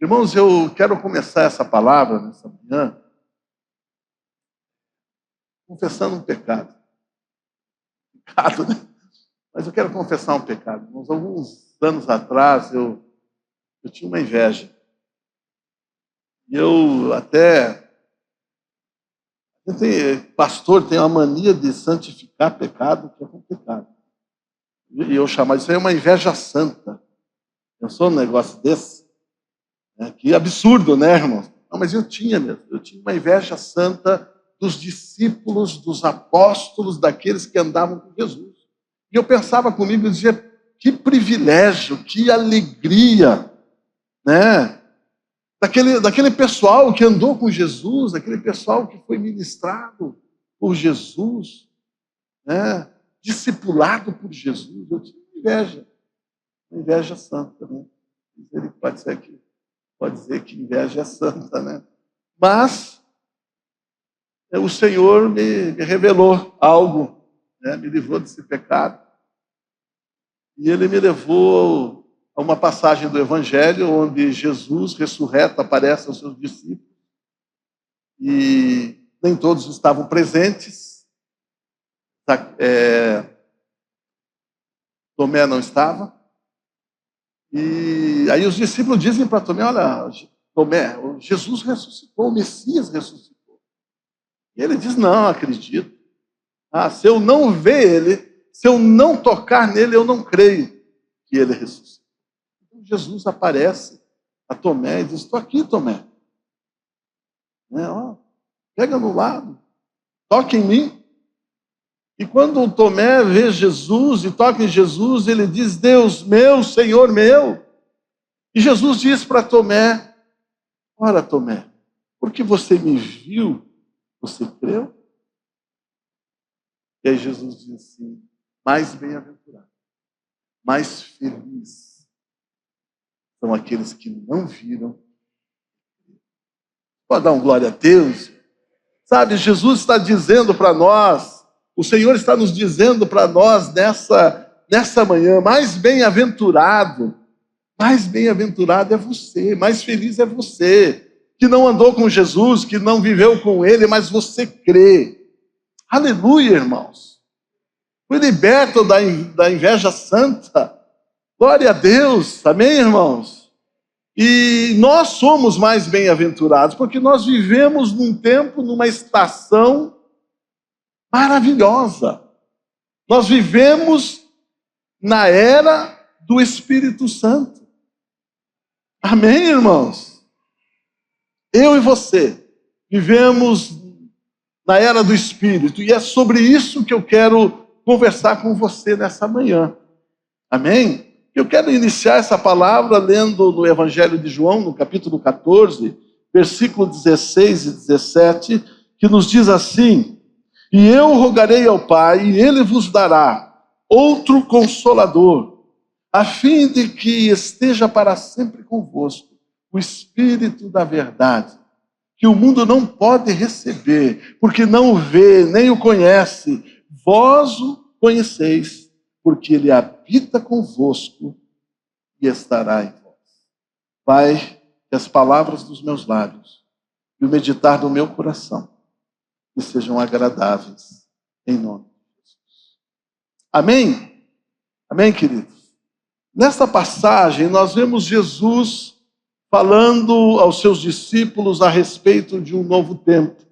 Irmãos, eu quero começar essa palavra nessa manhã confessando um pecado. Pecado, né? Mas eu quero confessar um pecado. Irmãos, alguns anos atrás eu tinha uma inveja. E eu até... pastor tem uma mania de santificar pecado, que é complicado. E eu chamo isso aí uma inveja santa. Eu sou um negócio desse. Que absurdo, né, irmãos? Não, mas eu tinha mesmo. Eu tinha uma inveja santa dos discípulos, dos apóstolos, daqueles que andavam com Jesus. E eu pensava comigo, eu dizia, que privilégio, que alegria, né? Daquele pessoal que andou com Jesus, daquele pessoal que foi ministrado por Jesus, né? Discipulado por Jesus. Eu tinha uma inveja santa, né? Ele pode dizer que inveja é santa, né? Mas o Senhor me revelou algo, né? Me livrou desse pecado. E Ele me levou a uma passagem do Evangelho onde Jesus, ressurreto, aparece aos seus discípulos. E nem todos estavam presentes. Tomé não estava. E aí os discípulos dizem para Tomé, olha, Tomé, Jesus ressuscitou, o Messias ressuscitou. E ele diz, não acredito. Se eu não ver ele, se eu não tocar nele, eu não creio que ele ressuscitou. Então Jesus aparece a Tomé e diz, estou aqui, Tomé. Pega no lado, toca em mim. E quando o Tomé vê Jesus e toca em Jesus, ele diz, Deus meu, Senhor meu. E Jesus diz para Tomé, ora Tomé, porque você me viu, você creu? E aí Jesus diz assim, mais bem-aventurado, mais feliz são aqueles que não viram. Pode dar um glória a Deus? Sabe, Jesus está dizendo para nós, o Senhor está nos dizendo para nós nessa manhã, mais bem-aventurado é você, mais feliz é você, que não andou com Jesus, que não viveu com Ele, mas você crê. Aleluia, irmãos. Foi liberto da inveja santa. Glória a Deus. Amém, irmãos? E nós somos mais bem-aventurados, porque nós vivemos num tempo, numa estação maravilhosa. Nós vivemos na era do Espírito Santo. Amém, irmãos? Eu e você vivemos na era do Espírito, e é sobre isso que eu quero conversar com você nessa manhã. Amém? Eu quero iniciar essa palavra lendo no Evangelho de João, no capítulo 14, versículo 16 e 17, que nos diz assim, e eu rogarei ao Pai, e Ele vos dará outro Consolador, a fim de que esteja para sempre convosco o Espírito da verdade, que o mundo não pode receber, porque não o vê, nem o conhece. Vós o conheceis, porque Ele habita convosco e estará em vós. Pai, que as palavras dos meus lábios e o meditar do meu coração que sejam agradáveis, em nome de Jesus. Amém? Amém, queridos? Nesta passagem, nós vemos Jesus falando aos seus discípulos a respeito de um novo tempo,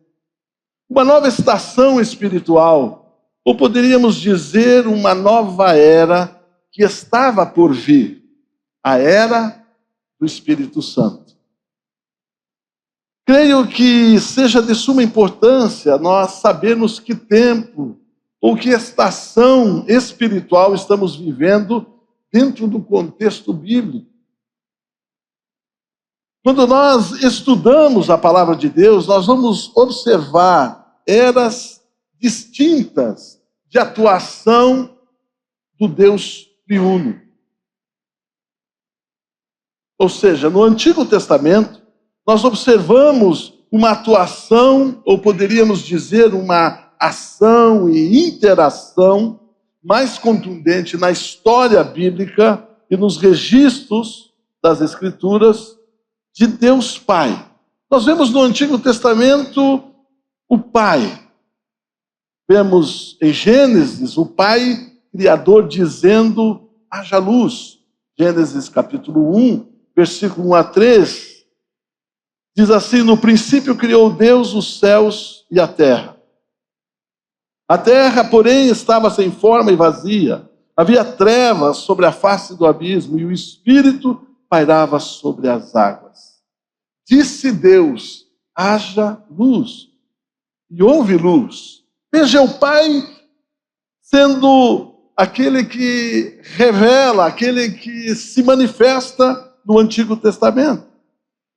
uma nova estação espiritual, ou poderíamos dizer uma nova era que estava por vir, a era do Espírito Santo. Creio que seja de suma importância nós sabermos que tempo ou que estação espiritual estamos vivendo dentro do contexto bíblico. Quando nós estudamos a palavra de Deus, nós vamos observar eras distintas de atuação do Deus triuno. Ou seja, no Antigo Testamento, nós observamos uma atuação, ou poderíamos dizer uma ação e interação mais contundente na história bíblica e nos registros das Escrituras de Deus Pai. Nós vemos no Antigo Testamento o Pai. Vemos em Gênesis o Pai Criador dizendo: haja luz. Gênesis capítulo 1, versículo 1 a 3, diz assim: no princípio criou Deus os céus e a terra. A terra, porém, estava sem forma e vazia. Havia trevas sobre a face do abismo, e o Espírito pairava sobre as águas. Disse Deus: haja luz. E houve luz. Veja, o Pai sendo aquele que revela, aquele que se manifesta no Antigo Testamento.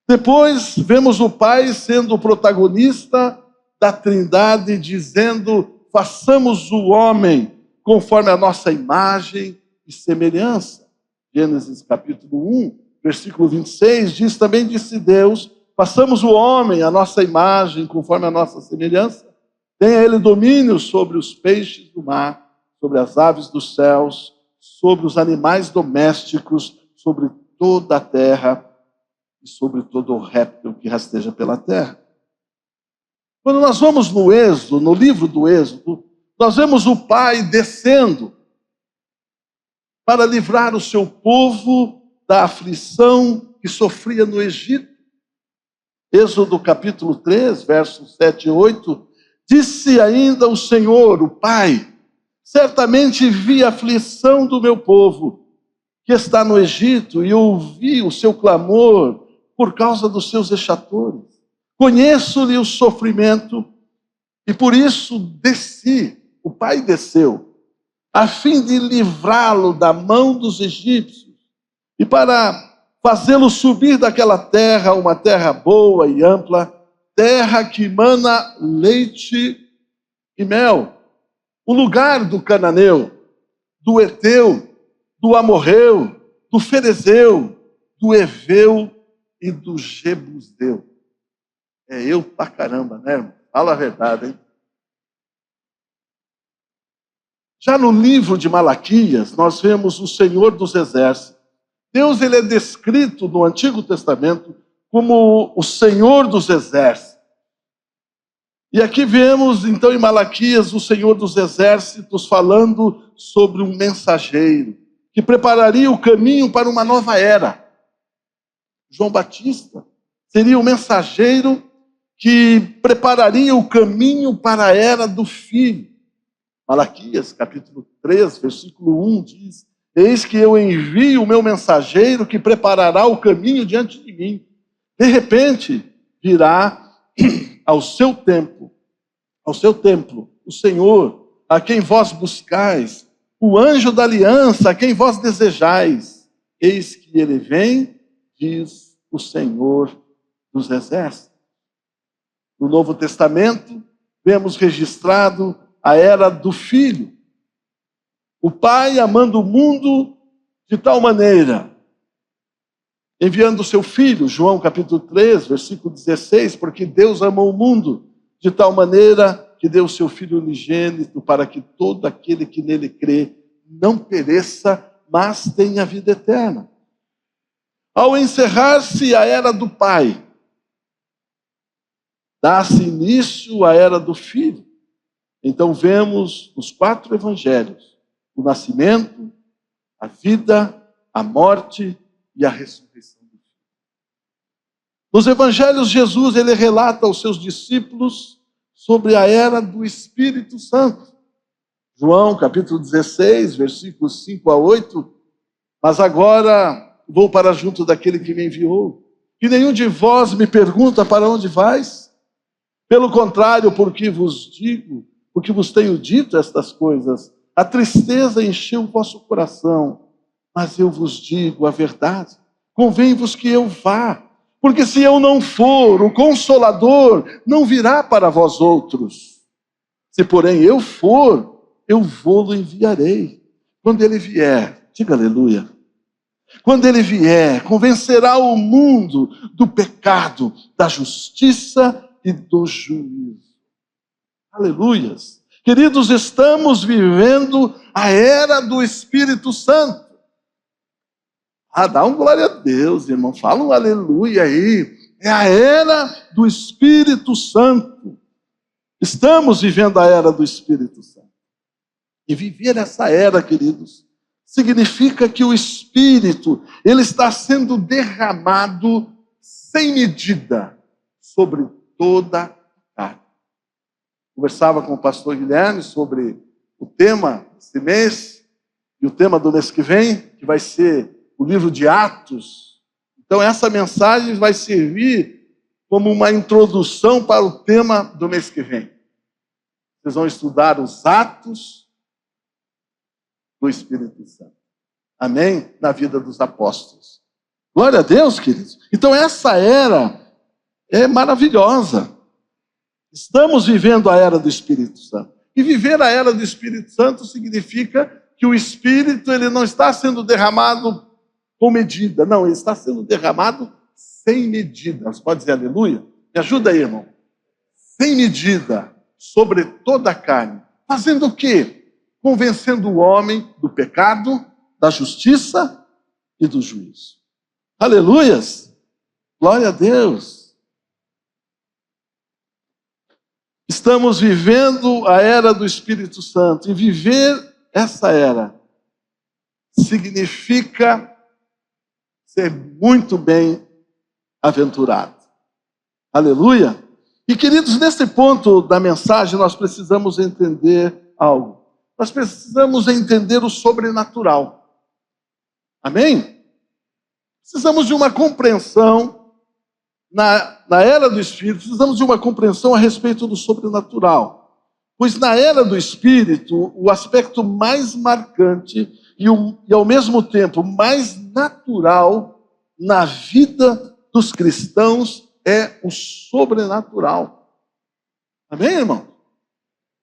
Depois vemos o Pai sendo o protagonista da Trindade, dizendo: façamos o homem conforme a nossa imagem e semelhança. Gênesis capítulo 1, versículo 26, diz: também disse Deus: façamos o homem a nossa imagem conforme a nossa semelhança. Tenha ele domínio sobre os peixes do mar, sobre as aves dos céus, sobre os animais domésticos, sobre toda a terra e sobre todo o réptil que rasteja pela terra. Quando nós vamos no Êxodo, no livro do Êxodo, nós vemos o Pai descendo para livrar o seu povo da aflição que sofria no Egito. Êxodo capítulo 3, versos 7 e 8, disse ainda o Senhor, o Pai: certamente vi a aflição do meu povo, que está no Egito, e ouvi o seu clamor por causa dos seus vexatores. Conheço-lhe o sofrimento, e por isso desci, o Pai desceu, a fim de livrá-lo da mão dos egípcios, e para fazê-lo subir daquela terra, uma terra boa e ampla, terra que emana leite e mel, o lugar do cananeu, do heteu, do amorreu, do ferezeu, do heveu e do jebuseu. É eu pra caramba, né, irmão? Fala a verdade, hein? Já no livro de Malaquias, nós vemos o Senhor dos Exércitos. Deus, ele é descrito no Antigo Testamento como o Senhor dos Exércitos. E aqui vemos, então, em Malaquias, o Senhor dos Exércitos falando sobre um mensageiro que prepararia o caminho para uma nova era. João Batista seria o mensageiro que prepararia o caminho para a era do Filho. Malaquias, capítulo 3, versículo 1, diz: eis que eu envio o meu mensageiro que preparará o caminho diante de mim. De repente, virá ao seu templo, o Senhor, a quem vós buscais, o anjo da aliança, a quem vós desejais. Eis que ele vem, diz o Senhor dos Exércitos. No Novo Testamento, vemos registrado a era do Filho. O Pai amando o mundo de tal maneira, enviando o seu Filho, João capítulo 3, versículo 16, porque Deus amou o mundo de tal maneira que deu o seu Filho unigênito para que todo aquele que nele crê não pereça, mas tenha vida eterna. Ao encerrar-se a era do Pai, dá-se início à era do Filho. Então vemos nos 4 evangelhos o nascimento, a vida, a morte e a ressurreição do Filho. Nos evangelhos, Jesus, ele relata aos seus discípulos sobre a era do Espírito Santo. João capítulo 16, versículos 5 a 8, mas agora vou para junto daquele que me enviou, e nenhum de vós me pergunta para onde vais? Pelo contrário, porque vos tenho dito estas coisas, a tristeza encheu o vosso coração, mas eu vos digo a verdade, convém-vos que eu vá, porque se eu não for, o Consolador não virá para vós outros. Se porém eu for, eu vou-lo enviarei. Quando ele vier, diga aleluia. Quando ele vier, convencerá o mundo do pecado, da justiça e do juízo. Aleluias. Queridos, estamos vivendo a era do Espírito Santo. Ah, dá um glória a Deus, irmão. Fala um aleluia aí. É a era do Espírito Santo. Estamos vivendo a era do Espírito Santo. E viver essa era, queridos, significa que o Espírito, ele está sendo derramado sem medida sobre toda a carne. Conversava com o pastor Guilherme sobre o tema desse mês e o tema do mês que vem, que vai ser o livro de Atos. Então essa mensagem vai servir como uma introdução para o tema do mês que vem. Vocês vão estudar os Atos do Espírito Santo. Amém? Na vida dos apóstolos. Glória a Deus, queridos. Então essa era é maravilhosa. Estamos vivendo a era do Espírito Santo. E viver a era do Espírito Santo significa que o Espírito ele não está sendo derramado com medida. Não, ele está sendo derramado sem medida. Você pode dizer aleluia? Me ajuda aí, irmão. Sem medida, sobre toda a carne. Fazendo o quê? Convencendo o homem do pecado, da justiça e do juízo. Aleluias! Glória a Deus! Estamos vivendo a era do Espírito Santo. E viver essa era significa ser muito bem-aventurado. Aleluia! E, queridos, nesse ponto da mensagem, nós precisamos entender algo. Nós precisamos entender o sobrenatural. Amém? Precisamos de uma compreensão, na era do Espírito, precisamos de uma compreensão a respeito do sobrenatural. Pois na era do Espírito, o aspecto mais marcante e ao mesmo tempo mais natural na vida dos cristãos é o sobrenatural. Amém, irmão?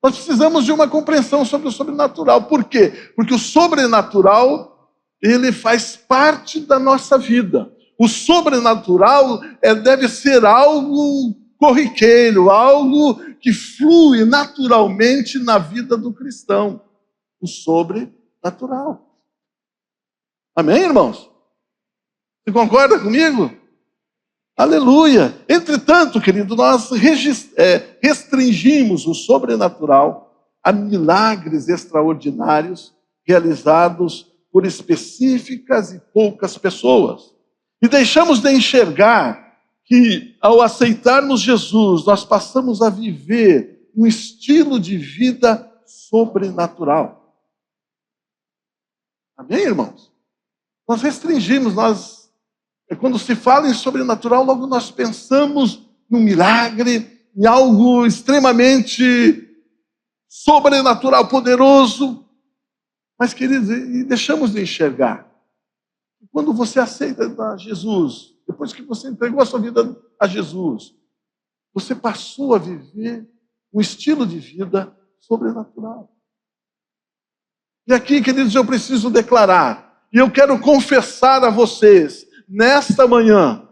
Nós precisamos de uma compreensão sobre o sobrenatural. Por quê? Porque o sobrenatural, ele faz parte da nossa vida. O sobrenatural deve ser algo corriqueiro, algo que flui naturalmente na vida do cristão. O sobrenatural. Amém, irmãos? Você concorda comigo? Aleluia! Entretanto, querido, nós restringimos o sobrenatural a milagres extraordinários realizados por específicas e poucas pessoas. E deixamos de enxergar que, ao aceitarmos Jesus, nós passamos a viver um estilo de vida sobrenatural. Amém, irmãos? Nós restringimos, quando se fala em sobrenatural, logo nós pensamos num milagre, em algo extremamente sobrenatural, poderoso. Mas, queridos, e deixamos de enxergar. Quando você aceita Jesus, depois que você entregou a sua vida a Jesus, você passou a viver um estilo de vida sobrenatural. E aqui, queridos, eu preciso declarar, e eu quero confessar a vocês, nesta manhã,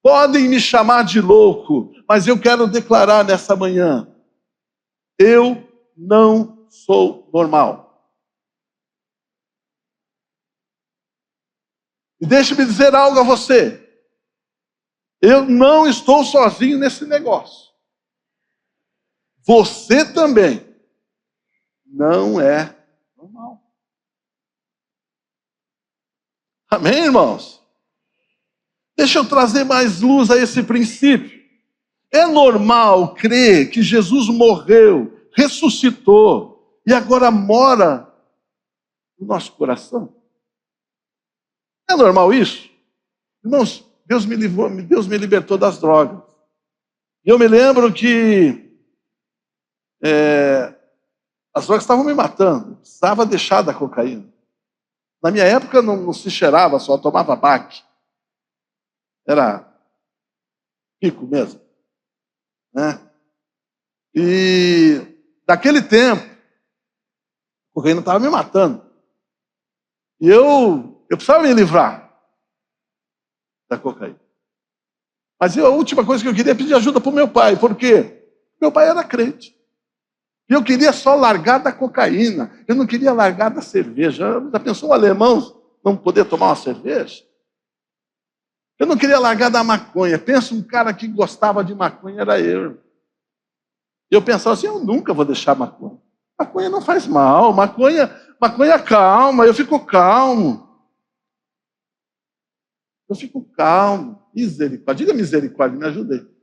podem me chamar de louco, mas eu quero declarar nessa manhã, eu não sou normal. E deixe-me dizer algo a você. Eu não estou sozinho nesse negócio. Você também não é normal. Amém, irmãos? Deixa eu trazer mais luz a esse princípio. É normal crer que Jesus morreu, ressuscitou e agora mora no nosso coração? É normal isso? Irmãos, Deus me libertou das drogas. E eu me lembro que as drogas estavam me matando. Eu precisava deixar da cocaína. Na minha época não se cheirava, só tomava baque. Era rico mesmo. Né? E naquele tempo, a cocaína estava me matando. E eu precisava me livrar da cocaína. Mas a última coisa que eu queria é pedir ajuda para o meu pai. Por quê? Meu pai era crente. E eu queria só largar da cocaína. Eu não queria largar da cerveja. Já pensou um alemão não poder tomar uma cerveja. Eu não queria largar da maconha. Pensa, um cara que gostava de maconha era eu. E eu pensava assim, eu nunca vou deixar maconha. Maconha não faz mal, maconha calma, eu fico calmo. Eu fico calmo. Misericórdia. Diga misericórdia, me ajuda aí.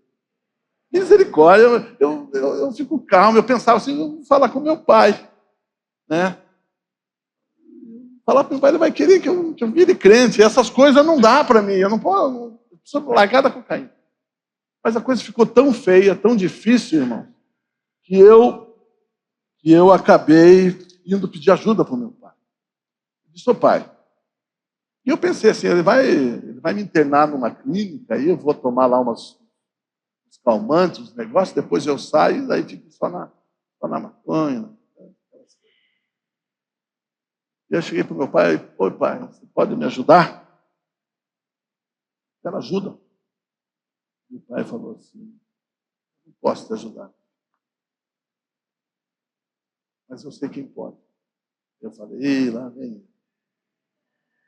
Misericórdia, eu fico calmo. Eu pensava assim, eu vou falar com meu pai. Né? Falar com meu pai, ele vai querer que eu vire crente. E essas coisas não dá para mim. Eu não preciso largar da cocaína. Mas a coisa ficou tão feia, tão difícil, irmão, que eu acabei indo pedir ajuda para o meu pai. Eu disse, ô pai. E eu pensei assim, ele vai me internar numa clínica, aí eu vou tomar lá uns calmantes, uns negócios, depois eu saio, e daí fico só na maconha. E eu cheguei para o meu pai, oi pai, você pode me ajudar? Quero ajuda. Meu pai falou assim, não posso te ajudar. Mas eu sei quem pode. Eu falei, lá vem.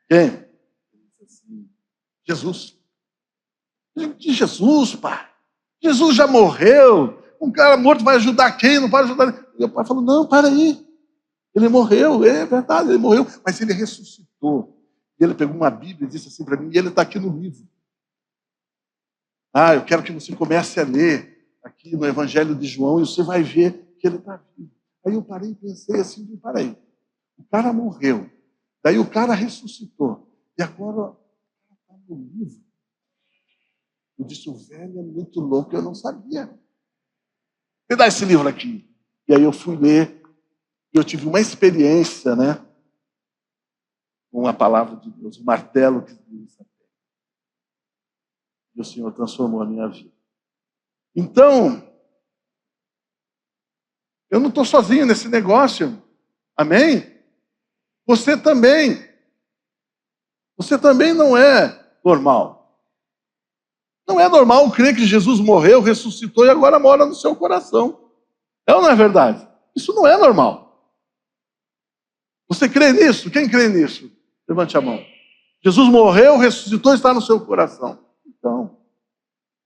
Quem? Ele disse assim, Jesus. De Jesus, pai. Jesus já morreu. Um cara morto vai ajudar quem? Não pode ajudar. Meu pai falou, não, para aí. Ele morreu, é verdade, ele morreu. Mas ele ressuscitou. E ele pegou uma Bíblia e disse assim para mim, e ele está aqui no livro. Eu quero que você comece a ler aqui no Evangelho de João e você vai ver que ele está vivo. Aí eu parei e pensei assim, peraí. O cara morreu. Daí o cara ressuscitou. E agora está no livro. Eu disse, o velho é muito louco, eu não sabia. Me dá esse livro aqui. E aí eu fui ler. E eu tive uma experiência, né? Com a palavra de Deus, o martelo que Deus. E o Senhor transformou a minha vida. Então, eu não estou sozinho nesse negócio. Amém? Você também. Você também não é normal. Não é normal crer que Jesus morreu, ressuscitou e agora mora no seu coração. É ou não é verdade? Isso não é normal. Você crê nisso? Quem crê nisso? Levante a mão. Jesus morreu, ressuscitou e está no seu coração. Então,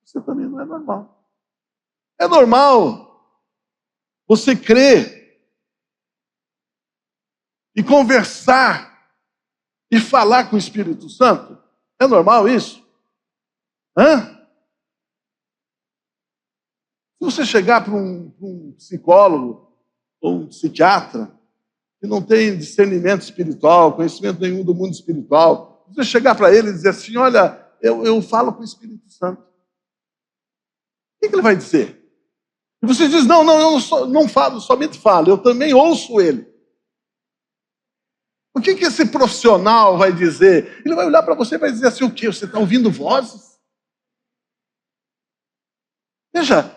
você também não é normal. É normal você crer e conversar e falar com o Espírito Santo? É normal isso? Se você chegar para um psicólogo ou um psiquiatra que não tem discernimento espiritual, conhecimento nenhum do mundo espiritual, você chegar para ele e dizer assim, olha, eu falo com o Espírito Santo. O que ele vai dizer? E você diz, não, eu não falo, somente falo, eu também ouço ele. O que esse profissional vai dizer? Ele vai olhar para você e vai dizer assim, o quê? Você está ouvindo vozes? Veja,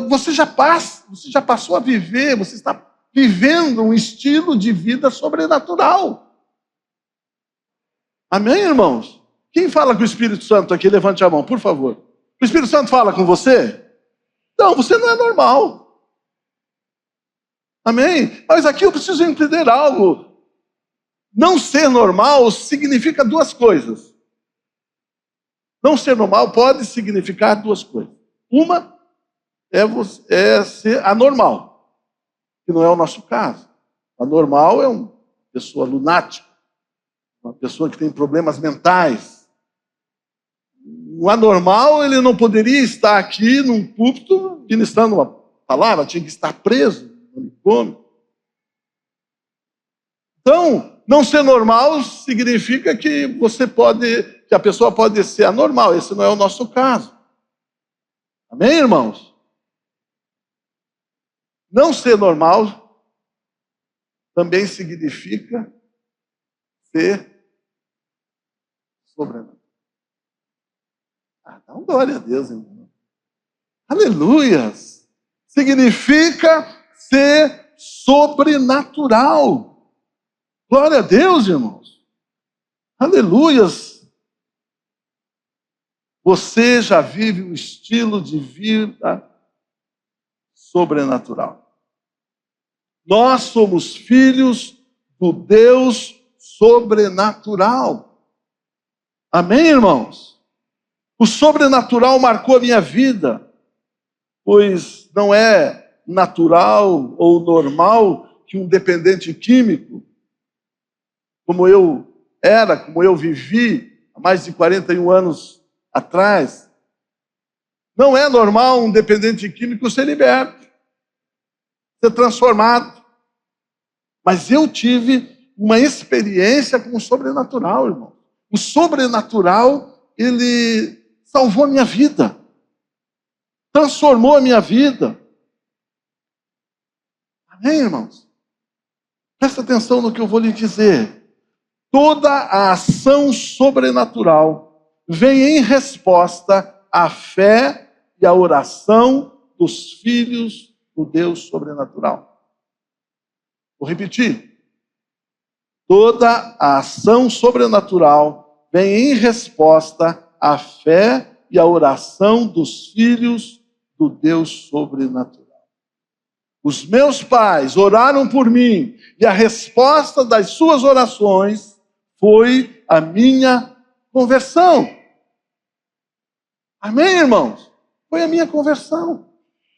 você já passou a viver, você está vivendo um estilo de vida sobrenatural. Amém, irmãos? Quem fala com o Espírito Santo aqui, levante a mão, por favor. O Espírito Santo fala com você? Não, você não é normal. Amém? Mas aqui eu preciso entender algo. Não ser normal significa duas coisas. Não ser normal pode significar duas coisas. Uma é ser anormal, que não é o nosso caso. Anormal é uma pessoa lunática, uma pessoa que tem problemas mentais. O anormal, ele não poderia estar aqui num púlpito ministrando uma palavra, tinha que estar preso no manicômio. Então, não ser normal significa que a pessoa pode ser anormal. Esse não é o nosso caso. Amém, irmãos? Não ser normal também significa ser sobrenatural. Dá uma glória a Deus, irmão. Aleluias! Significa ser sobrenatural. Glória a Deus, irmãos. Aleluias! Você já vive um estilo de vida sobrenatural. Nós somos filhos do Deus sobrenatural. Amém, irmãos? O sobrenatural marcou a minha vida, pois não é natural ou normal que um dependente químico, como eu era, como eu vivi há mais de 41 anos atrás, não é normal um dependente químico ser liberto, ser transformado. Mas eu tive uma experiência com o sobrenatural, irmão. O sobrenatural, ele salvou a minha vida, transformou a minha vida. Amém, irmãos? Presta atenção no que eu vou lhe dizer. Toda a ação sobrenatural vem em resposta à fé e à oração dos filhos do Deus sobrenatural. Vou repetir. Toda a ação sobrenatural vem em resposta à fé e à oração dos filhos do Deus sobrenatural. Os meus pais oraram por mim e a resposta das suas orações foi a minha conversão. Amém, irmãos? Foi a minha conversão.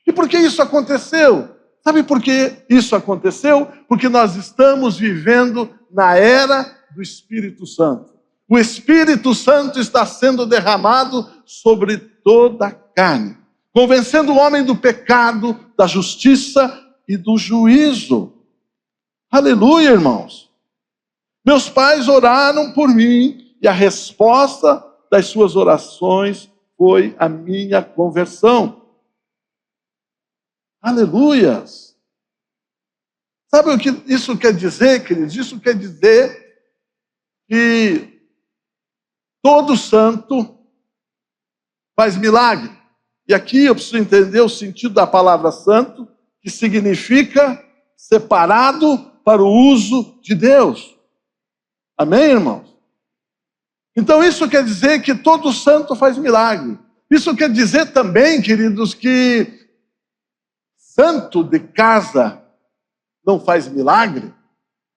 E por que isso aconteceu? Sabe por que isso aconteceu? Porque nós estamos vivendo na era do Espírito Santo. O Espírito Santo está sendo derramado sobre toda a carne, convencendo o homem do pecado, da justiça e do juízo. Aleluia, irmãos. Meus pais oraram por mim e a resposta das suas orações foi a minha conversão. Aleluias! Sabe o que isso quer dizer, queridos? Isso quer dizer que todo santo faz milagre. E aqui eu preciso entender o sentido da palavra santo, que significa separado para o uso de Deus. Amém, irmãos? Então isso quer dizer que todo santo faz milagre. Isso quer dizer também, queridos, que santo de casa não faz milagre,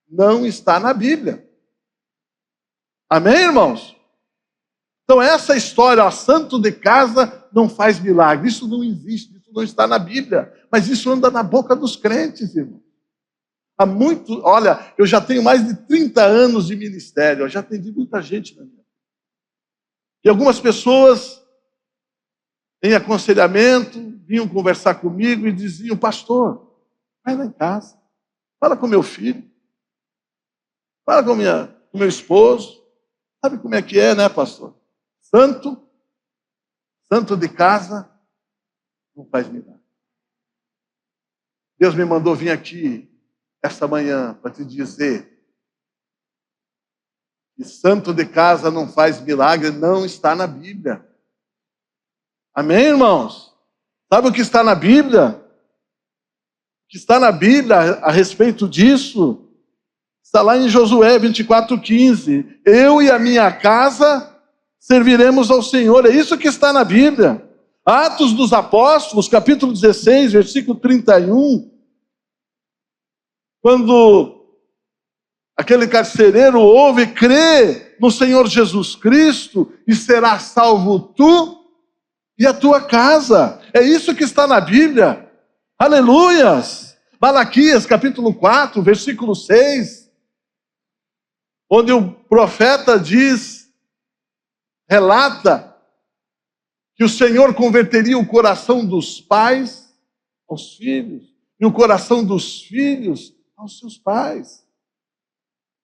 não está na Bíblia. Amém, irmãos? Então essa história, ó, santo de casa não faz milagre, isso não existe, isso não está na Bíblia. Mas isso anda na boca dos crentes, irmão. Olha, eu já tenho mais de 30 anos de ministério, eu já atendi muita gente na minha vida. E algumas pessoas, em aconselhamento, vinham conversar comigo e diziam: pastor, vai lá em casa, fala com meu filho, fala com meu esposo. Sabe como é que é, né, pastor? Santo de casa não faz milagre. Deus me mandou vir aqui esta manhã para te dizer que santo de casa não faz milagre, não está na Bíblia. Amém, irmãos? Sabe o que está na Bíblia? O que está na Bíblia a respeito disso está lá em Josué 24:15. Eu e a minha casa serviremos ao Senhor. É isso que está na Bíblia. Atos dos Apóstolos, capítulo 16, versículo 31. Quando aquele carcereiro ouve e crê no Senhor Jesus Cristo, e será salvo tu e a tua casa. É isso que está na Bíblia. Aleluias! Malaquias, capítulo 4, versículo 6, onde o profeta relata que o Senhor converteria o coração dos pais aos filhos, e o coração dos filhos aos seus pais.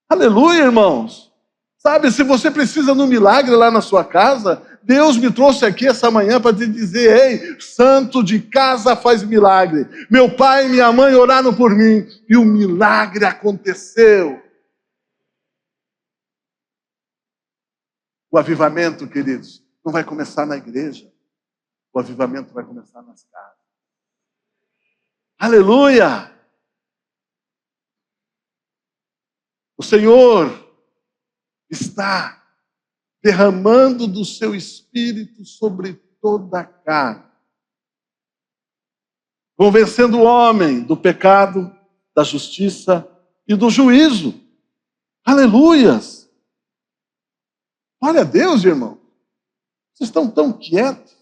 Aleluia, irmãos! Sabe, se você precisa de um milagre lá na sua casa, Deus me trouxe aqui essa manhã para te dizer: ei, santo de casa faz milagre. Meu pai e minha mãe oraram por mim e o milagre aconteceu. O avivamento, queridos, não vai começar na igreja. O avivamento vai começar nas casas. Aleluia! O Senhor está derramando do seu Espírito sobre toda a carne, convencendo o homem do pecado, da justiça e do juízo. Aleluias! Glória a Deus, irmão. Vocês estão tão quietos.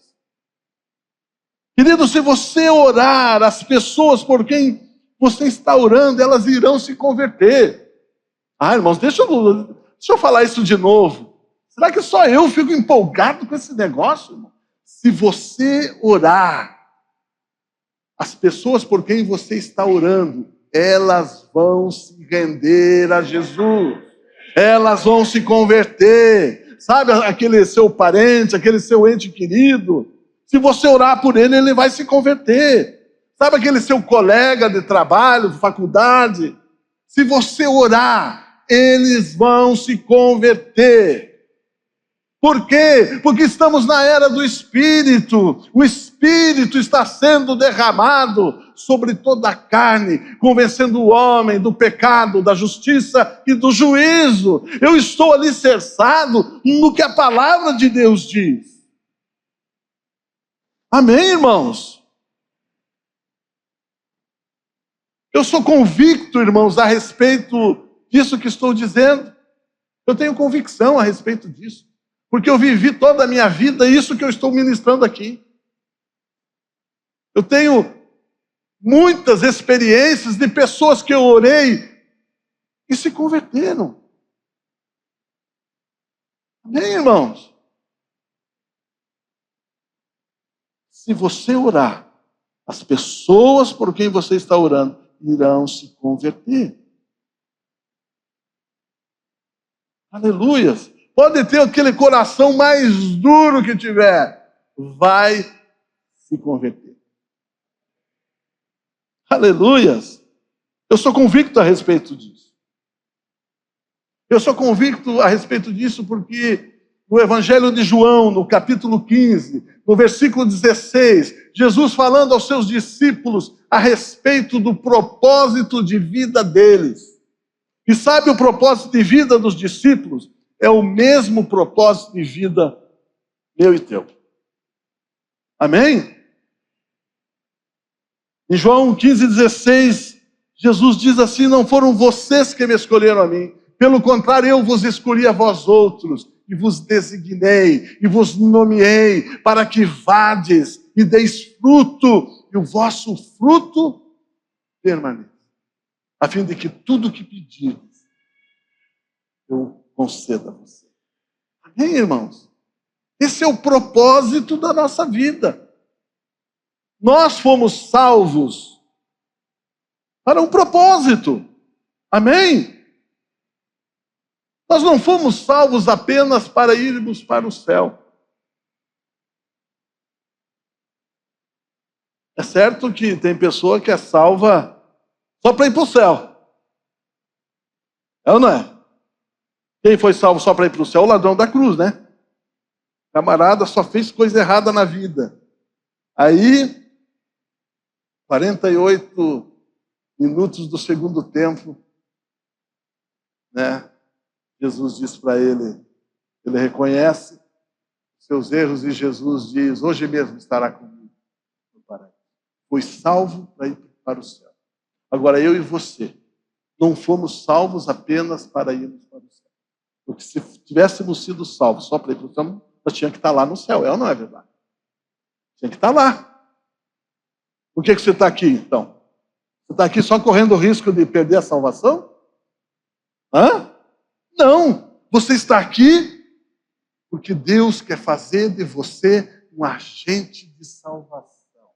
Querido, se você orar, as pessoas por quem você está orando, elas irão se converter. Ah, irmãos, deixa eu falar isso de novo. Será que só eu fico empolgado com esse negócio, irmão? Se você orar, as pessoas por quem você está orando, elas vão se render a Jesus. Elas vão se converter. Sabe aquele seu parente, aquele seu ente querido? Se você orar por ele, ele vai se converter. Sabe aquele seu colega de trabalho, de faculdade? Se você orar, eles vão se converter. Por quê? Porque estamos na era do Espírito. O Espírito está sendo derramado sobre toda a carne, convencendo o homem do pecado, da justiça e do juízo. Eu estou alicerçado no que a palavra de Deus diz. Amém, irmãos? Eu sou convicto, irmãos, a respeito disso que estou dizendo. Eu tenho convicção a respeito disso. Porque eu vivi toda a minha vida isso que eu estou ministrando aqui. Eu tenho muitas experiências de pessoas que eu orei e se converteram. Amém, irmãos? Se você orar, as pessoas por quem você está orando irão se converter. Aleluias! Pode ter aquele coração mais duro que tiver, vai se converter. Aleluias! Eu sou convicto a respeito disso. Eu sou convicto a respeito disso porque no Evangelho de João, no capítulo 15, no versículo 16, Jesus falando aos seus discípulos a respeito do propósito de vida deles. E sabe o propósito de vida dos discípulos? É o mesmo propósito de vida meu e teu. Amém? Em João 15,16, Jesus diz assim: não foram vocês que me escolheram a mim, pelo contrário, eu vos escolhi a vós outros, e vos designei, e vos nomeei, para que vades e deis fruto, e o vosso fruto permaneça, a fim de que tudo o que pedirdes, eu conceda a você. Amém, irmãos? Esse é o propósito da nossa vida. Nós fomos salvos para um propósito. Amém? Nós não fomos salvos apenas para irmos para o céu. É certo que tem pessoa que é salva só para ir para o céu. É ou não é? Quem foi salvo só para ir para o céu? O ladrão da cruz, né? Camarada só fez coisa errada na vida. Aí, 48 minutos do segundo tempo, né? Jesus diz para ele reconhece seus erros e Jesus diz: hoje mesmo estará comigo no paraíso. Foi salvo para ir para o céu. Agora, eu e você não fomos salvos apenas para irmos para o céu. Porque se tivéssemos sido salvos só para ir para o céu, nós tínhamos que estar lá no céu. É ou não é verdade? Tinha que estar lá. Por que você está aqui, então? Você está aqui só correndo o risco de perder a salvação? Hã? Não. Você está aqui porque Deus quer fazer de você um agente de salvação.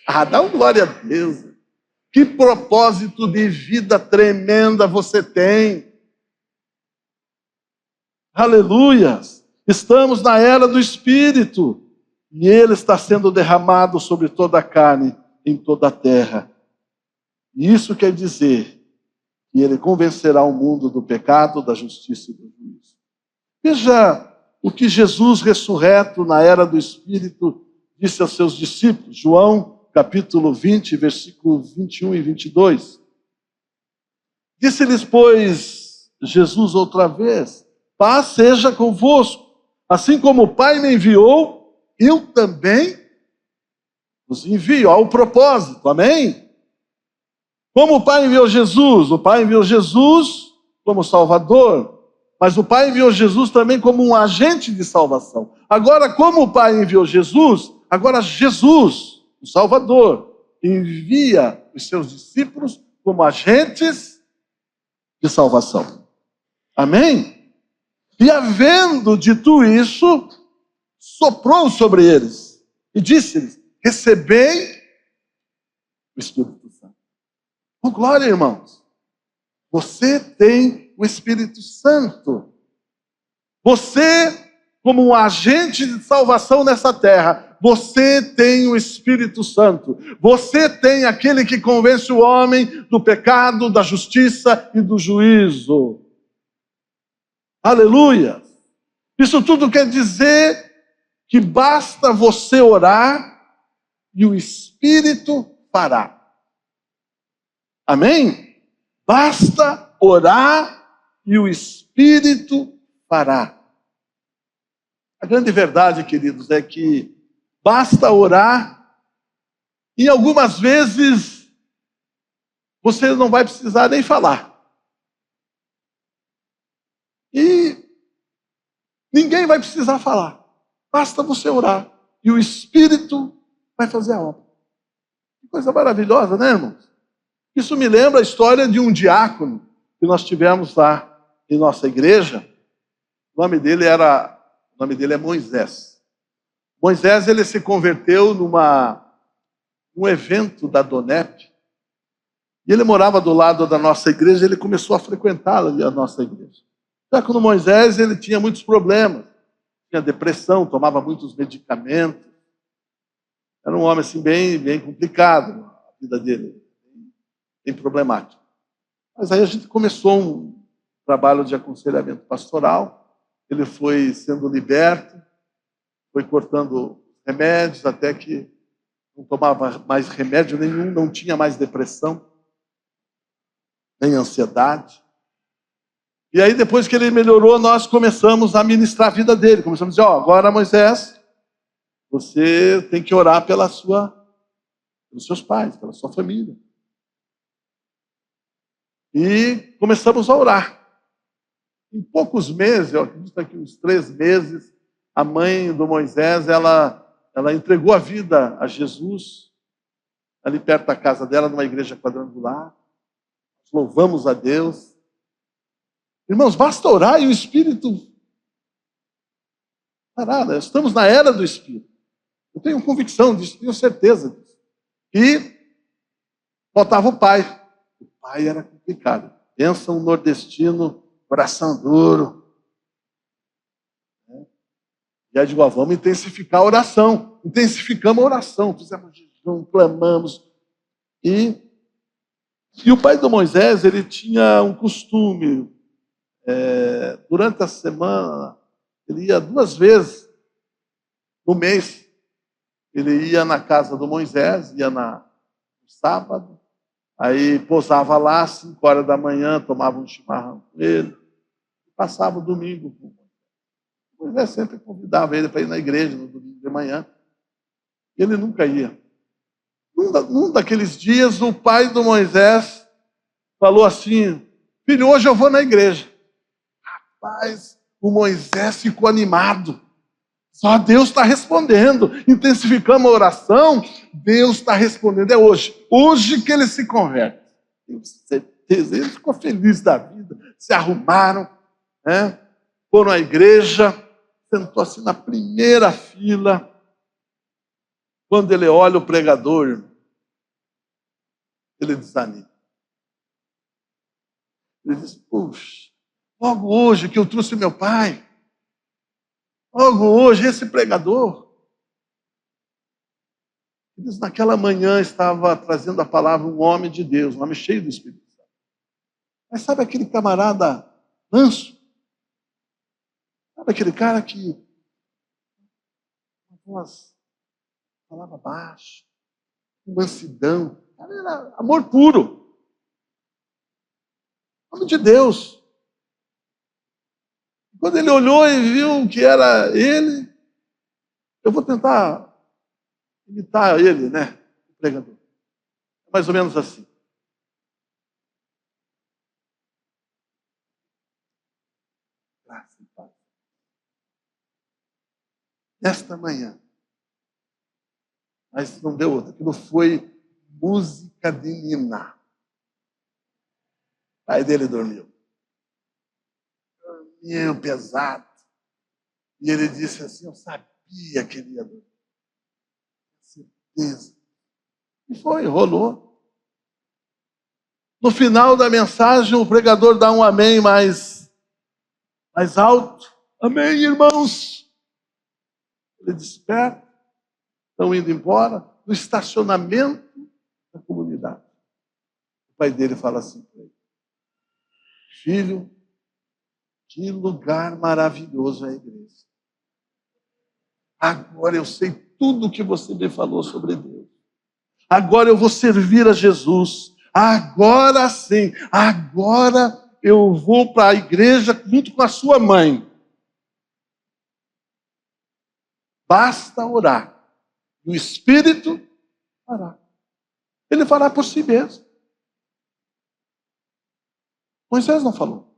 Ah, dá uma glória a Deus. Que propósito de vida tremenda você tem. Aleluias. Estamos na era do Espírito. E ele está sendo derramado sobre toda a carne, em toda a terra. E isso quer dizer que ele convencerá o mundo do pecado, da justiça e do juízo. Veja o que Jesus ressurreto na era do Espírito disse aos seus discípulos. João, capítulo 20, versículos 21 e 22. Disse-lhes, pois, Jesus outra vez: paz seja convosco. Assim como o Pai me enviou, eu também os envio. Ao propósito, amém? Como o Pai enviou Jesus? O Pai enviou Jesus como Salvador, mas o Pai enviou Jesus também como um agente de salvação. Agora, como o Pai enviou Jesus, agora Jesus, o Salvador, envia os seus discípulos como agentes de salvação. Amém? E havendo dito isso, soprou sobre eles e disse-lhes: recebei o Espírito Santo. Oh, glória, irmãos. Você tem o Espírito Santo. Você, como um agente de salvação nessa terra, você tem o Espírito Santo. Você tem aquele que convence o homem do pecado, da justiça e do juízo. Aleluia! Isso tudo quer dizer que basta você orar e o Espírito fará. Amém? Basta orar e o Espírito fará. A grande verdade, queridos, é que basta orar e algumas vezes você não vai precisar nem falar. E ninguém vai precisar falar. Basta você orar e o Espírito vai fazer a obra. Que coisa maravilhosa, né, irmãos? Isso me lembra a história de um diácono que nós tivemos lá em nossa igreja. O nome dele é Moisés. Moisés, ele se converteu num evento da Donep. E ele morava do lado da nossa igreja, ele começou a frequentar ali a nossa igreja. Já que no Moisés, ele tinha muitos problemas. Tinha depressão, tomava muitos medicamentos. Era um homem assim bem complicado, a vida dele, bem problemático. Mas aí a gente começou um trabalho de aconselhamento pastoral. Ele foi sendo liberto, foi cortando remédios até que não tomava mais remédio nenhum, não tinha mais depressão, nem ansiedade. E aí, depois que ele melhorou, nós começamos a ministrar a vida dele. Começamos a dizer: agora, Moisés, você tem que orar pelos seus pais, pela sua família. E começamos a orar. Em poucos meses, eu acredito que uns 3 meses, a mãe do Moisés, ela entregou a vida a Jesus, ali perto da casa dela, numa igreja quadrangular. Louvamos a Deus. Irmãos, basta orar e o Espírito fará. Estamos na era do Espírito. Eu tenho convicção disso, tenho certeza disso. E faltava o pai. O pai era complicado. Pensa um nordestino, coração duro. E aí digo: vamos intensificar a oração. Intensificamos a oração. Fizemos jejum, clamamos. E o pai do Moisés, ele tinha um costume. Durante a semana, ele ia 2 vezes no mês. Ele ia na casa do Moisés, ia no sábado, aí pousava lá às 5 horas da manhã, tomava um chimarrão com ele, e passava o domingo com ele. O Moisés sempre convidava ele para ir na igreja no domingo de manhã. Ele nunca ia. Num daqueles dias, o pai do Moisés falou assim: filho, hoje eu vou na igreja. Rapaz, o Moisés ficou animado. Só Deus está respondendo. Intensificamos a oração, Deus está respondendo. É hoje. Hoje que ele se converte. Tenho certeza. Ele ficou feliz da vida. Se arrumaram, foram à igreja, sentou assim na primeira fila. Quando ele olha o pregador, ele desanima. Ele diz: puxa, logo hoje que eu trouxe meu pai, logo hoje esse pregador, ele diz, naquela manhã estava trazendo a palavra um homem de Deus, um homem cheio do Espírito Santo. Mas sabe aquele camarada manso? Sabe aquele cara que falava baixo, com mansidão? Era amor puro. Homem de Deus. Quando ele olhou e viu que era ele, eu vou tentar imitar ele, né? O pregador. É mais ou menos assim. nesta manhã. Mas não deu outra. Aquilo foi música de ninar. O pai dele dormiu. Dormiu pesado. E ele disse assim, eu sabia que ele ia dormir. Certeza. E foi, rolou. No final da mensagem, o pregador dá um amém mais alto. Amém, irmãos. Ele desperta. Estão indo embora. No estacionamento da comunidade. O pai dele fala assim para ele. Filho, que lugar maravilhoso é a igreja. Agora eu sei tudo o que você me falou sobre Deus. Agora eu vou servir a Jesus. Agora sim. Agora eu vou para a igreja junto com a sua mãe. Basta orar. E o Espírito fará. Ele fará por si mesmo. Moisés não falou.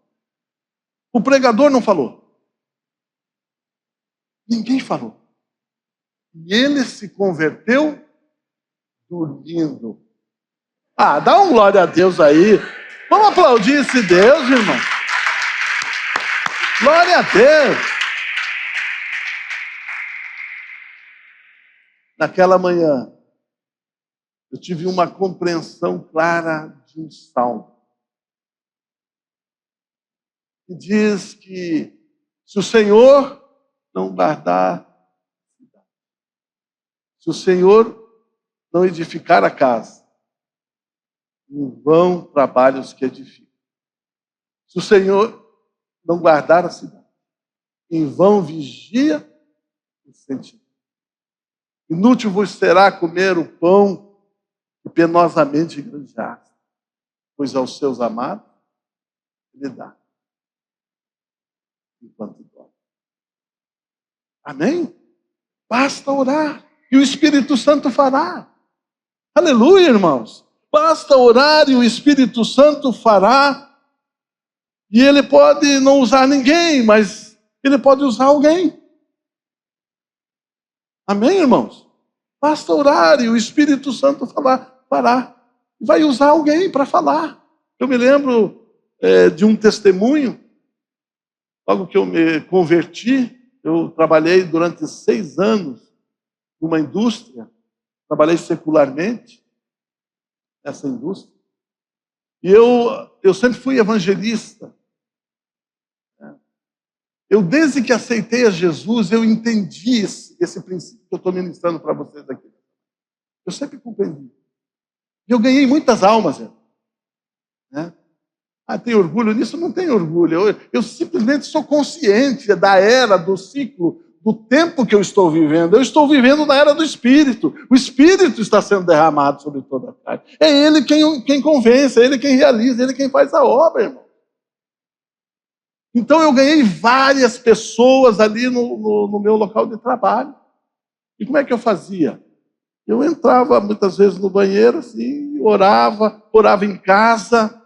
O pregador não falou. Ninguém falou. E ele se converteu dormindo. Ah, dá um glória a Deus aí. Vamos aplaudir esse Deus, irmão. Glória a Deus. Naquela manhã, eu tive uma compreensão clara de um salmo. Que diz que se o Senhor não guardar, se o Senhor não edificar a casa, em vão trabalham os que edificam. Se o Senhor não guardar a cidade, em vão vigia o sentinela. Inútil vos será comer o pão que penosamente granjeaste, pois aos seus amados ele dá, enquanto dorme. Amém? Basta orar, e o Espírito Santo fará. Aleluia, irmãos. Basta orar e o Espírito Santo fará. E ele pode não usar ninguém, mas ele pode usar alguém. Amém, irmãos? Basta orar e o Espírito Santo fará. Vai usar alguém para falar. Eu me lembro de um testemunho. Logo que eu me converti, eu trabalhei durante 6 anos numa indústria. Trabalhei secularmente nessa indústria. E eu sempre fui evangelista. Eu, desde que aceitei a Jesus, eu entendi esse princípio que eu estou ministrando para vocês aqui. Eu sempre compreendi. E eu ganhei muitas almas. Né? Tem orgulho nisso? Não tenho orgulho. Eu simplesmente sou consciente da era, do ciclo, do tempo que eu estou vivendo. Eu estou vivendo na era do Espírito. O Espírito está sendo derramado sobre toda a carne. É Ele quem convence, é Ele quem realiza, é Ele quem faz a obra, irmão. Então eu ganhei várias pessoas ali no meu local de trabalho. E como é que eu fazia? Eu entrava muitas vezes no banheiro, assim, orava em casa,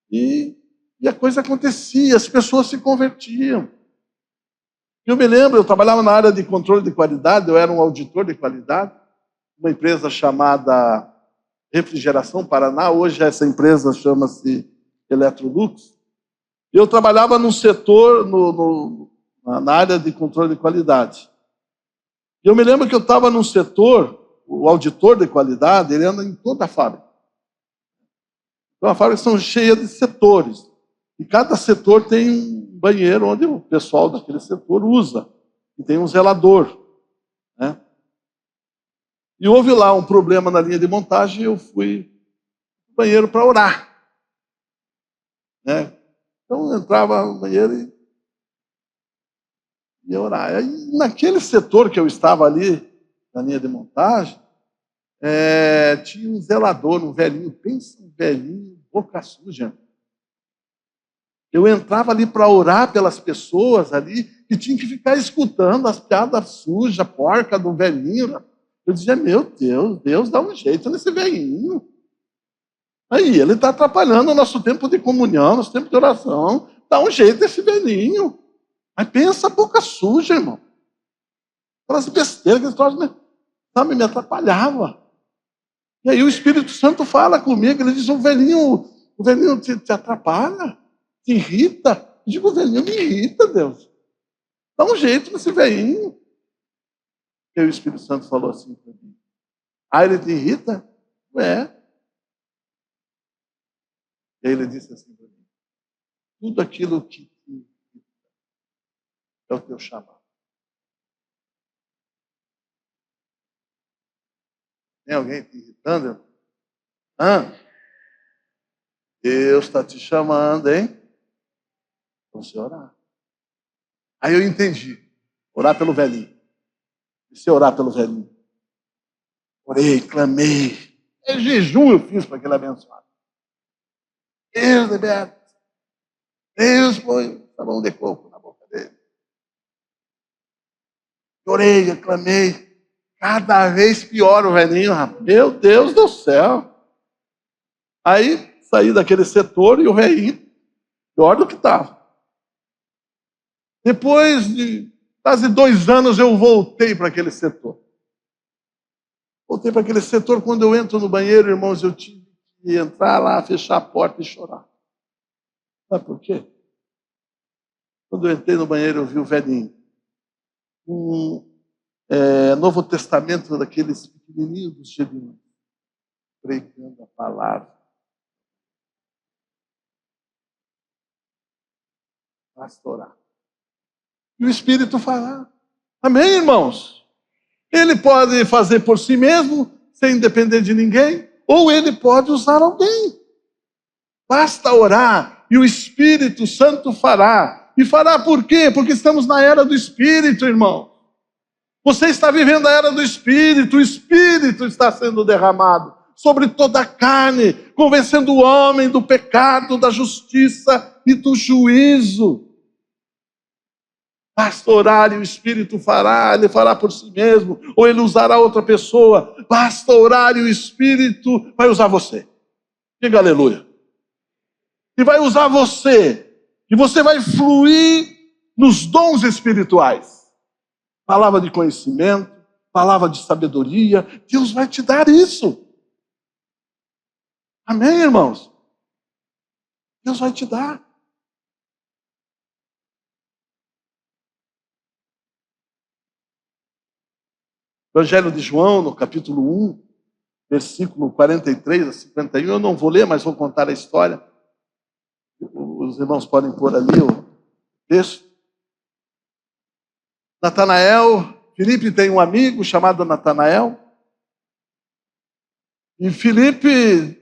e a coisa acontecia, as pessoas se convertiam. Eu me lembro, eu trabalhava na área de controle de qualidade, eu era um auditor de qualidade, uma empresa chamada Refrigeração Paraná, hoje essa empresa chama-se Electrolux. Eu trabalhava num setor, na área de controle de qualidade. E eu me lembro que eu estava num setor, o auditor de qualidade, ele anda em toda a fábrica. Então, as fábricas são cheias de setores. E cada setor tem um banheiro onde o pessoal daquele setor usa. E tem um zelador. Né? E houve lá um problema na linha de montagem e eu fui no banheiro para orar. Né? Então, eu entrava no banheiro e ia orar. Aí, naquele setor que eu estava ali, na linha de montagem, tinha um zelador, um velhinho, pensa um velhinho, boca suja. Eu entrava ali para orar pelas pessoas ali, e tinha que ficar escutando as piadas sujas, porca do velhinho. Eu dizia, meu Deus dá um jeito nesse velhinho. Aí ele está atrapalhando o nosso tempo de comunhão, nosso tempo de oração. Dá um jeito nesse velhinho. Mas pensa a boca suja, irmão. Aquelas besteiras, aqueles troços, sabe, me atrapalhava. E aí o Espírito Santo fala comigo, ele diz, o velhinho te atrapalha, te irrita. Eu digo, o velhinho me irrita, Deus. Dá um jeito nesse velhinho. E aí o Espírito Santo falou assim para mim, ele te irrita? É. E aí ele disse assim para mim, tudo aquilo que te irrita é o teu chamado. Tem alguém te irritando? Deus está te chamando, hein? Para você orar. Aí eu entendi. Orar pelo velhinho. E se orar pelo velhinho? Orei, clamei. É jejum eu fiz para aquele abençoado. Deus liberta. Deus põe sabão de coco na boca dele. Orei, eu clamei. Cada vez pior o velhinho, rapaz. Meu Deus do céu. Aí saí daquele setor e o velhinho, pior do que estava. Depois de quase 2 anos eu voltei para aquele setor. Voltei para aquele setor, quando eu entro no banheiro, irmãos, eu tive que entrar lá, fechar a porta e chorar. Sabe por quê? Quando eu entrei no banheiro, eu vi o velhinho. Novo Testamento daqueles pequenininhos dos Gedeões, pregando a palavra. Basta orar. E o Espírito falar. Amém, irmãos? Ele pode fazer por si mesmo, sem depender de ninguém, ou ele pode usar alguém. Basta orar e o Espírito Santo fará. E fará por quê? Porque estamos na era do Espírito, irmão. Você está vivendo a era do Espírito, o Espírito está sendo derramado sobre toda a carne, convencendo o homem do pecado, da justiça e do juízo. Basta orar e o Espírito fará, ele fará por si mesmo, ou ele usará outra pessoa. Basta orar e o Espírito vai usar você. Diga aleluia. E vai usar você, e você vai fluir nos dons espirituais. Palavra de conhecimento, palavra de sabedoria, Deus vai te dar isso. Amém, irmãos? Deus vai te dar. Evangelho de João, no capítulo 1, versículo 43 a 51, eu não vou ler, mas vou contar a história. Os irmãos podem pôr ali o texto. Natanael, Filipe tem um amigo chamado Natanael. E Filipe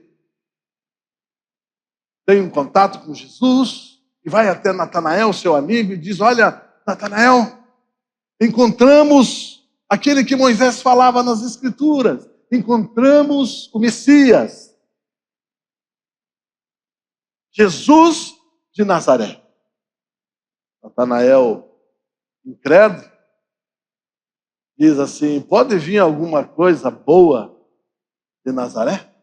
tem um contato com Jesus e vai até Natanael, seu amigo, e diz, olha, Natanael, encontramos aquele que Moisés falava nas Escrituras. Encontramos o Messias. Jesus de Nazaré. Natanael, incrédulo, diz assim, pode vir alguma coisa boa de Nazaré?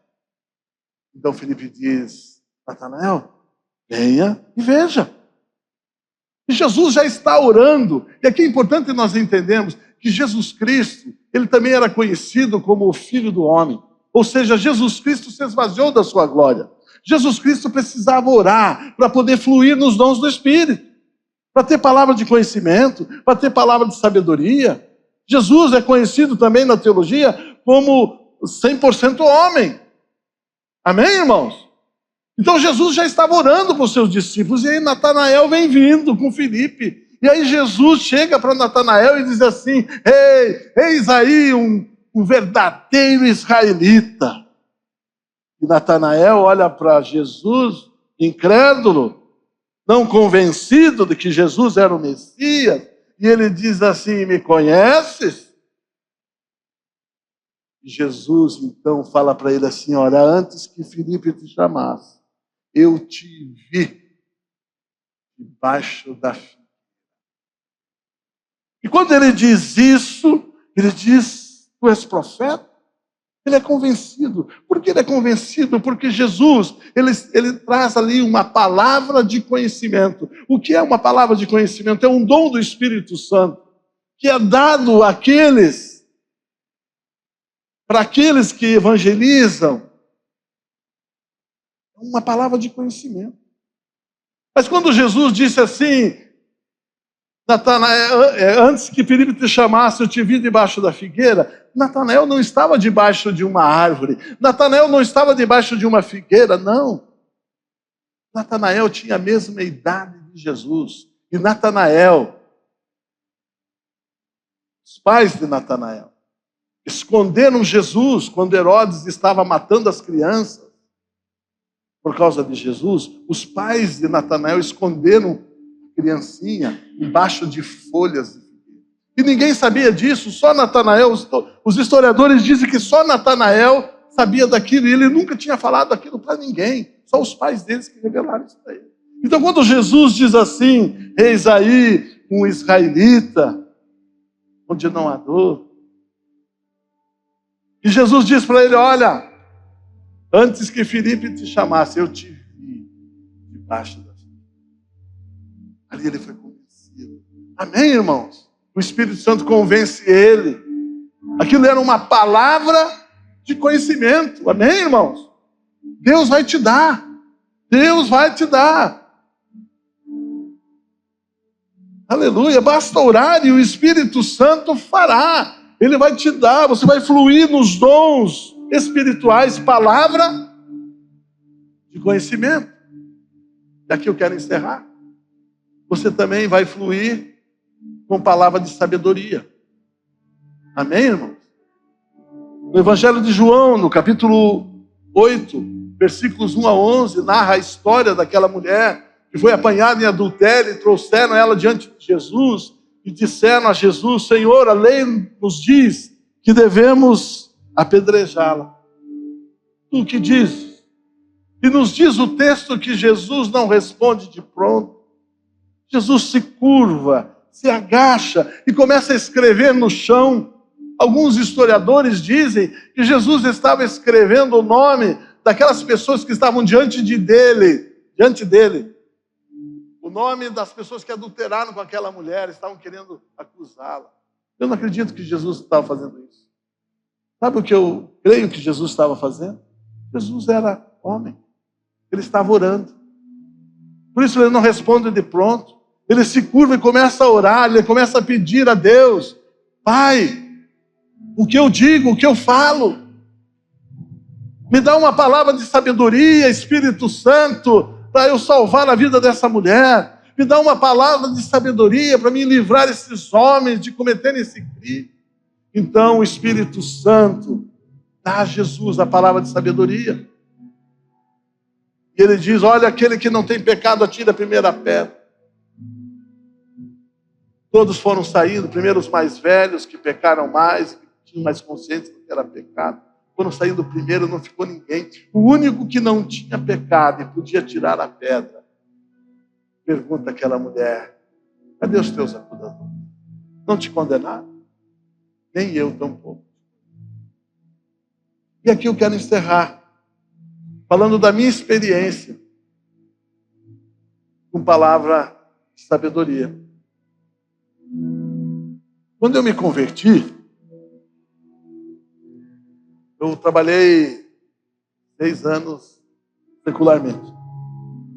Então Filipe diz, Natanael, venha e veja. E Jesus já está orando. E aqui é importante nós entendermos que Jesus Cristo, ele também era conhecido como o Filho do Homem. Ou seja, Jesus Cristo se esvaziou da sua glória. Jesus Cristo precisava orar para poder fluir nos dons do Espírito. Para ter palavra de conhecimento, para ter palavra de sabedoria. Jesus é conhecido também na teologia como 100% homem. Amém, irmãos? Então Jesus já estava orando para os seus discípulos, e aí Natanael vem vindo com Filipe. E aí Jesus chega para Natanael e diz assim, eis aí um verdadeiro israelita. E Natanael olha para Jesus, incrédulo, não convencido de que Jesus era o Messias, e ele diz assim, me conheces? E Jesus então fala para ele assim, olha, antes que Filipe te chamasse, eu te vi debaixo da figueira. E quando ele diz isso, ele diz, tu és profeta? Ele é convencido. Por que ele é convencido? Porque Jesus, ele traz ali uma palavra de conhecimento. O que é uma palavra de conhecimento? É um dom do Espírito Santo, que é dado para aqueles que evangelizam, é uma palavra de conhecimento. Mas quando Jesus disse assim, Natanael, antes que Filipe te chamasse, eu te vi debaixo da figueira, Natanael não estava debaixo de uma árvore, Natanael não estava debaixo de uma figueira, não. Natanael tinha a mesma idade de Jesus. E Natanael, os pais de Natanael, esconderam Jesus quando Herodes estava matando as crianças. Por causa de Jesus, os pais de Natanael esconderam a criancinha embaixo de folhas de figueira. E ninguém sabia disso, só Natanael. Os historiadores dizem que só Natanael sabia daquilo e ele nunca tinha falado aquilo para ninguém. Só os pais deles que revelaram isso para ele. Então, quando Jesus diz assim, eis aí um israelita, onde não há dor, e Jesus diz para ele, olha, antes que Filipe te chamasse, eu te vi debaixo da figueira. Ali ele foi convencido. Amém, irmãos? O Espírito Santo convence ele. Aquilo era uma palavra de conhecimento. Amém, irmãos? Deus vai te dar. Deus vai te dar. Aleluia. Basta orar e o Espírito Santo fará. Ele vai te dar. Você vai fluir nos dons espirituais, palavra de conhecimento. E aqui eu quero encerrar. Você também vai fluir com palavra de sabedoria. Amém, irmãos? No Evangelho de João, no capítulo 8, versículos 1 a 11, narra a história daquela mulher que foi apanhada em adultério e trouxeram ela diante de Jesus e disseram a Jesus, Senhor, a lei nos diz que devemos apedrejá-la. Tu que dizes? E nos diz o texto que Jesus não responde de pronto. Jesus se curva, se agacha e começa a escrever no chão. Alguns historiadores dizem que Jesus estava escrevendo o nome daquelas pessoas que estavam diante dele. O nome das pessoas que adulteraram com aquela mulher, estavam querendo acusá-la. Eu não acredito que Jesus estava fazendo isso. Sabe o que eu creio que Jesus estava fazendo? Jesus era homem. Ele estava orando. Por isso ele não responde de pronto. Ele se curva e começa a orar, ele começa a pedir a Deus, Pai, o que eu digo, o que eu falo, me dá uma palavra de sabedoria, Espírito Santo, para eu salvar a vida dessa mulher. Me dá uma palavra de sabedoria para me livrar esses homens de cometerem esse crime. Então o Espírito Santo dá a Jesus a palavra de sabedoria. E ele diz, olha, aquele que não tem pecado, atira a primeira pedra. Todos foram saindo, primeiro os mais velhos, que pecaram mais, que tinham mais consciência do que era pecado. Foram saindo primeiro, não ficou ninguém. O único que não tinha pecado e podia tirar a pedra, pergunta aquela mulher, cadê os teus acusadores? Não te condenaram? Nem eu tampouco. E aqui eu quero encerrar, falando da minha experiência, com palavra de sabedoria. Quando eu me converti, eu trabalhei 6 anos secularmente.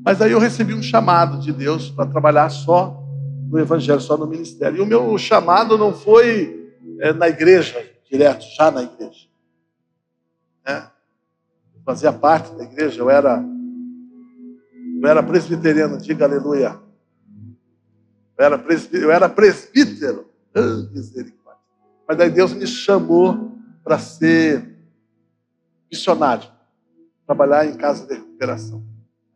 Mas aí eu recebi um chamado de Deus para trabalhar só no Evangelho, só no ministério. E o meu chamado não foi na igreja, direto, já na igreja. Eu fazia parte da igreja, eu era presbiteriano, diga aleluia. Eu era presbítero. Misericórdia. Mas daí Deus me chamou para ser missionário, trabalhar em casa de recuperação.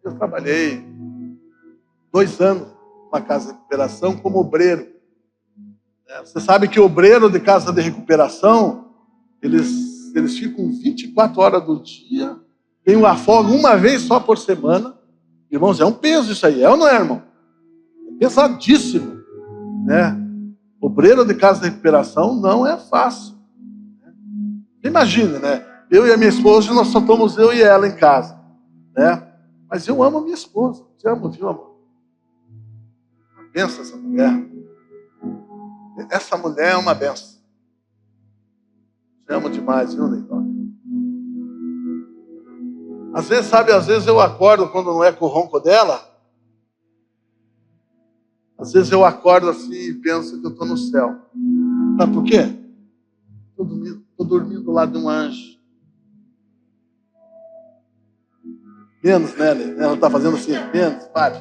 Eu trabalhei 2 anos numa casa de recuperação como obreiro. Você sabe que obreiro de casa de recuperação, eles ficam 24 horas do dia, tem uma folga uma vez só por semana. Irmãos, é um peso isso aí, é ou não é, irmão? É pesadíssimo, né? Obreiro de casa de recuperação não é fácil. Imagina, né? Eu e a minha esposa, nós só estamos eu e ela em casa, né? Mas eu amo a minha esposa. Te amo, viu, amor? Pensa essa mulher. Essa mulher é uma benção. Te amo demais, viu, Leitor? Às vezes eu acordo quando não é com o ronco dela. Às vezes eu acordo assim e penso que eu estou no céu. Sabe por quê? Estou dormindo do lado de um anjo. Menos, né? Ela está fazendo assim, menos, pare.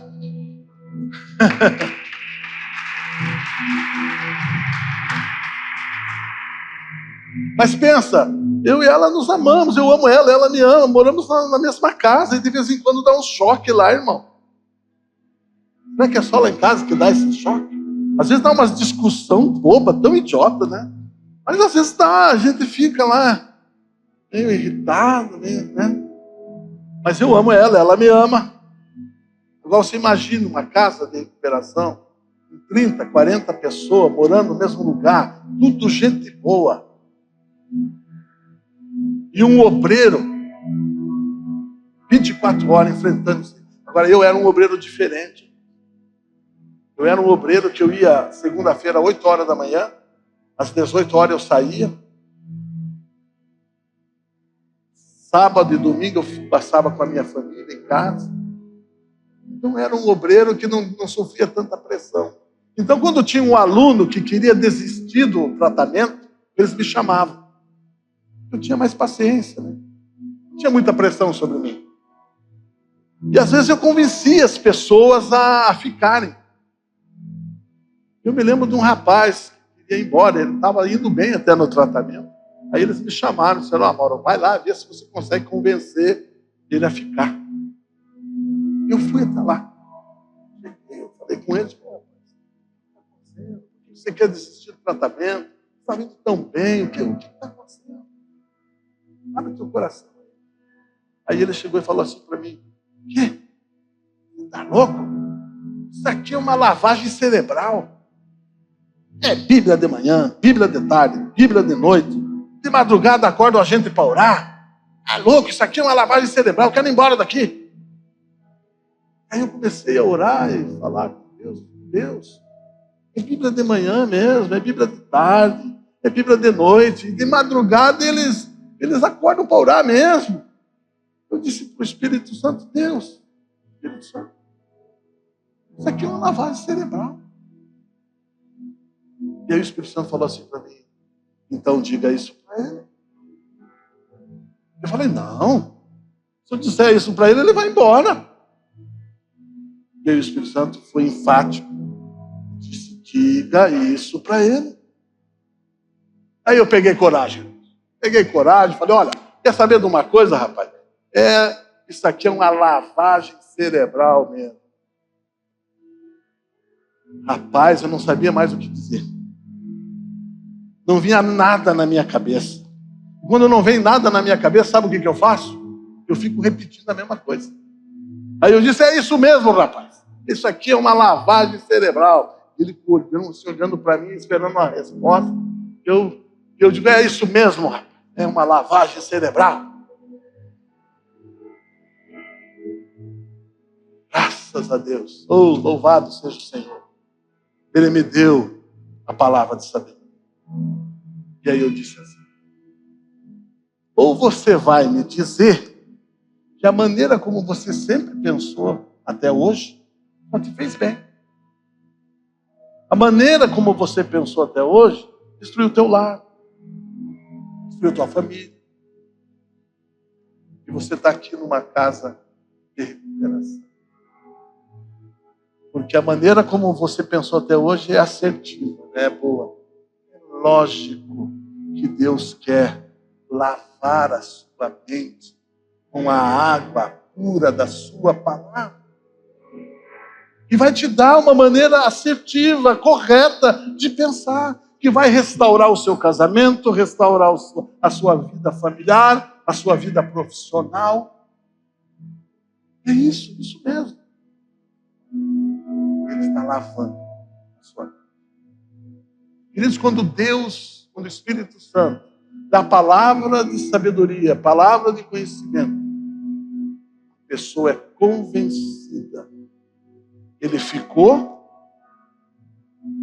Mas pensa, eu e ela nos amamos, eu amo ela, ela me ama, moramos na mesma casa e de vez em quando dá um choque lá, irmão. Não é que é só lá em casa que dá esse choque? Às vezes dá uma discussão boba, tão idiota, né? Mas às vezes dá, a gente fica lá meio irritado, meio, né? Mas eu amo ela, ela me ama. Agora você imagina uma casa de recuperação, com 30, 40 pessoas morando no mesmo lugar, tudo gente boa. E um obreiro, 24 horas enfrentando isso. Agora, eu era um obreiro diferente. Eu era um obreiro que eu ia segunda-feira, 8 horas da manhã, às 18 horas eu saía. Sábado e domingo eu passava com a minha família em casa. Então, era um obreiro que não sofria tanta pressão. Então, quando tinha um aluno que queria desistir do tratamento, eles me chamavam. Eu tinha mais paciência, né? Não tinha muita pressão sobre mim. E às vezes eu convencia as pessoas a ficarem. Eu me lembro de um rapaz que ia embora, ele estava indo bem até no tratamento. Aí eles me chamaram, disseram, Mauro, vai lá ver se você consegue convencer ele a ficar. Eu fui até lá. Eu falei com ele, você quer desistir do tratamento? Está indo tão bem, o que está acontecendo? Abre o teu coração. Aí ele chegou e falou assim para mim, o quê? Você está louco? Isso aqui é uma lavagem cerebral. É Bíblia de manhã, Bíblia de tarde, Bíblia de noite. De madrugada acorda a gente para orar. É louco, isso aqui é uma lavagem cerebral, eu quero ir embora daqui. Aí eu comecei a orar e falar com Deus, é Bíblia de manhã mesmo, é Bíblia de tarde, é Bíblia de noite. De madrugada eles acordam para orar mesmo. Eu disse para o Espírito Santo, Deus, Espírito Santo, isso aqui é uma lavagem cerebral. E aí o Espírito Santo falou assim para mim, então diga isso para ele. Eu falei, não, se eu disser isso para ele, ele vai embora. E aí o Espírito Santo foi enfático, disse, diga isso para ele. Aí eu peguei coragem, falei, olha, quer saber de uma coisa, rapaz? Isso aqui é uma lavagem cerebral mesmo. Rapaz, eu não sabia mais o que dizer. Não vinha nada na minha cabeça. Quando não vem nada na minha cabeça, sabe o que eu faço? Eu fico repetindo a mesma coisa. Aí eu disse, é isso mesmo, rapaz. Isso aqui é uma lavagem cerebral. Ele olhando para mim, esperando uma resposta. Eu digo, é isso mesmo, rapaz. É uma lavagem cerebral. Graças a Deus. Oh, louvado seja o Senhor. Ele me deu a palavra de sabedoria. E aí eu disse assim, ou você vai me dizer que a maneira como você sempre pensou até hoje não te fez bem. A maneira como você pensou até hoje destruiu o teu lar, destruiu tua família. E você está aqui numa casa de recuperação. Porque a maneira como você pensou até hoje é assertiva, é boa. É lógico que Deus quer lavar a sua mente com a água pura da sua palavra. E vai te dar uma maneira assertiva, correta de pensar, que vai restaurar o seu casamento, restaurar a sua vida familiar, a sua vida profissional. É isso mesmo. Ele está lavando a sua vida. Queridos, quando o Espírito Santo dá palavra de sabedoria, palavra de conhecimento, a pessoa é convencida. Ele ficou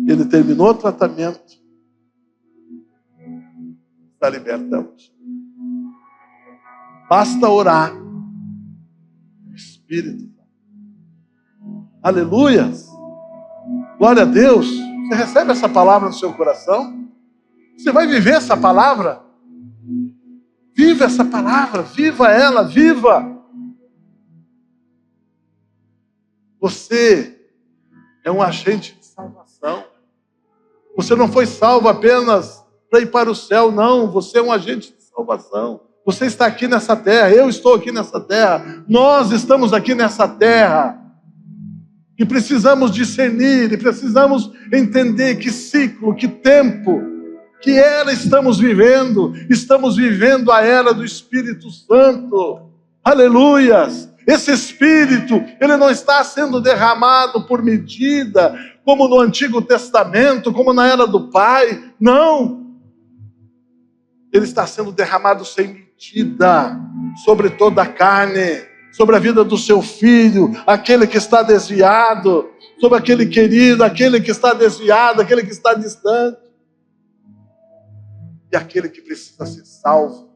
Ele terminou o tratamento, está liberta hoje. Basta orar. O Espírito. Aleluias. Glória a Deus. Você recebe essa palavra no seu coração? Você vai viver essa palavra? Viva essa palavra, viva ela, viva. Você é um agente de salvação. Você não foi salvo apenas para ir para o céu, não. Você é um agente de salvação. Você está aqui nessa terra, eu estou aqui nessa terra, nós estamos aqui nessa terra. E precisamos discernir, e precisamos entender que ciclo, que tempo, que era estamos vivendo. Estamos vivendo a era do Espírito Santo. Aleluias! Esse Espírito, ele não está sendo derramado por medida, como no Antigo Testamento, como na era do Pai. Não! Ele está sendo derramado sem medida sobre toda a carne, sobre a vida do seu filho, aquele que está desviado, sobre aquele querido, aquele que está desviado, aquele que está distante. E aquele que precisa ser salvo,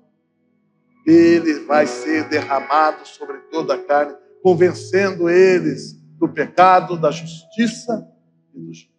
ele vai ser derramado sobre toda a carne, convencendo eles do pecado, da justiça e do juízo.